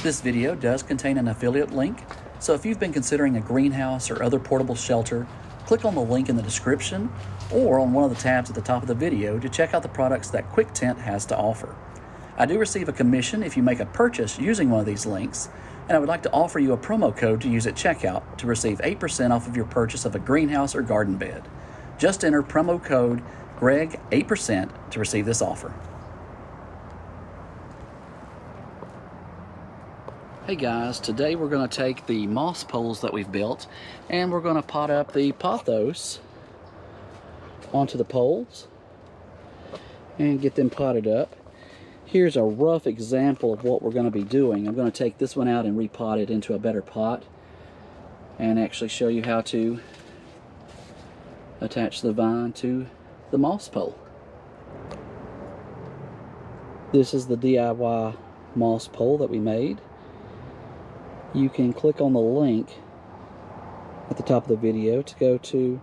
This video does contain an affiliate link, so if you've been considering a greenhouse or other portable shelter, click on the link in the description or on one of the tabs at the top of the video to check out the products that Quick Tent has to offer. I do receive a commission if you make a purchase using one of these links, and I would like to offer you a promo code to use at checkout to receive 8% off of your purchase of a greenhouse or garden bed. Just enter promo code GREG 8% to receive this offer. Hey guys, today we're going to take the moss poles that we've built and we're going to pot up the pothos onto the poles and get them potted up. Here's a rough example of what we're going to be doing. I'm going to take this one out and repot it into a better pot and actually show you how to attach the vine to the moss pole. This is the DIY moss pole that we made. You can click on the link at the top of the video to go to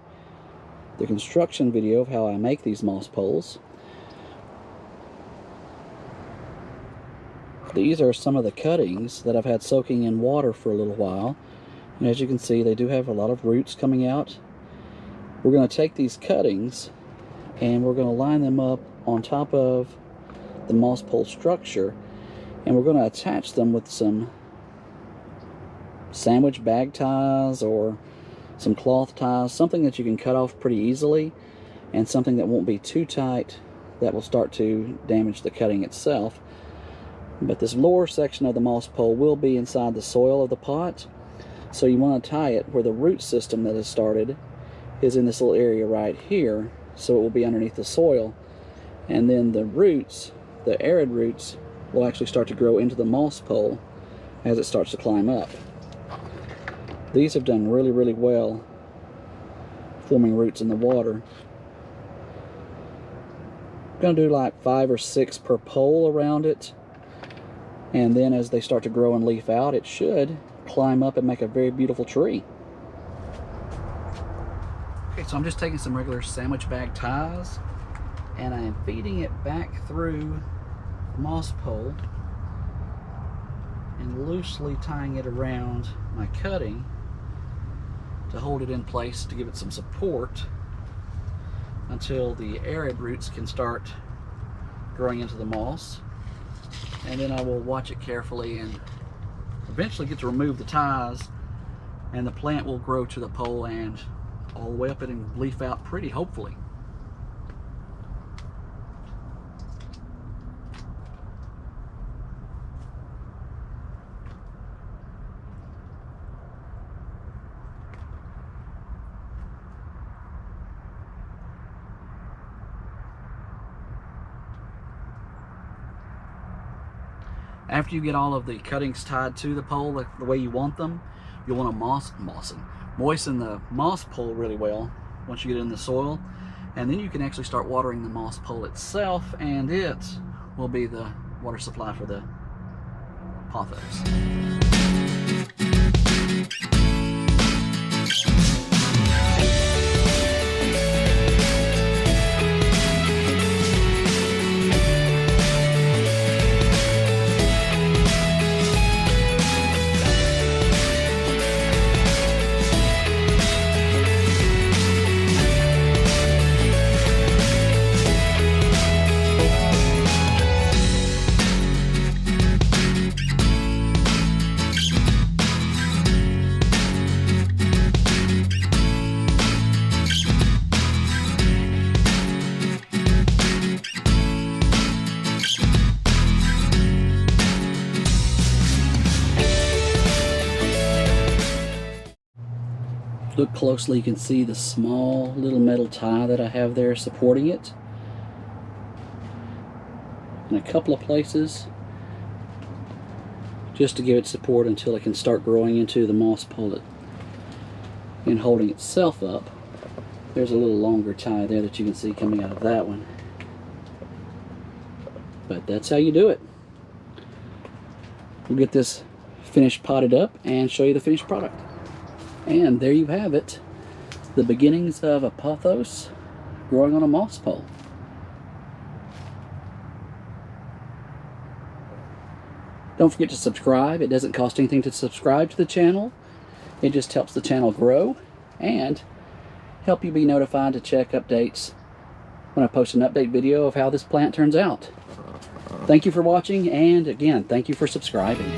the construction video of how I make these moss poles. These are some of the cuttings that I've had soaking in water for a little while, and as you can see they do have a lot of roots coming out. We're going to take these cuttings and we're going to line them up on top of the moss pole structure, and we're going to attach them with some sandwich bag ties or some cloth ties, something that you can cut off pretty easily and something that won't be too tight that will start to damage the cutting itself. But this lower section of the moss pole will be inside the soil of the pot, so you want to tie it where the root system that has started is in this little area right here, so it will be underneath the soil, and then the roots, the arid roots, will actually start to grow into the moss pole as it starts to climb up. These have done really, really well forming roots in the water. I'm going to do like 5 or 6 per pole around it, and then as they start to grow and leaf out, it should climb up and make a very beautiful tree. Okay, so I'm just taking some regular sandwich bag ties and I'm feeding it back through the moss pole and loosely tying it around my cutting to hold it in place to give it some support until the arid roots can start growing into the moss. And then I will watch it carefully and eventually get to remove the ties, and the plant will grow to the pole and all the way up it and leaf out pretty, hopefully. After you get all of the cuttings tied to the pole the way you want them, you'll want to moisten the moss pole really well once you get it in the soil, and then you can actually start watering the moss pole itself, and it will be the water supply for the pothos. Look closely, you can see the small little metal tie that I have there supporting it in a couple of places, just to give it support until it can start growing into the moss pole and holding itself up. There's a little longer tie there that you can see coming out of that one, but that's how you do it. We'll get this finished potted up and show you the finished product. And there you have it, the beginnings of a pothos growing on a moss pole. Don't forget to subscribe. It doesn't cost anything to subscribe to the channel. It just helps the channel grow and help you be notified to check updates when I post an update video of how this plant turns out. Thank you for watching, and again, thank you for subscribing.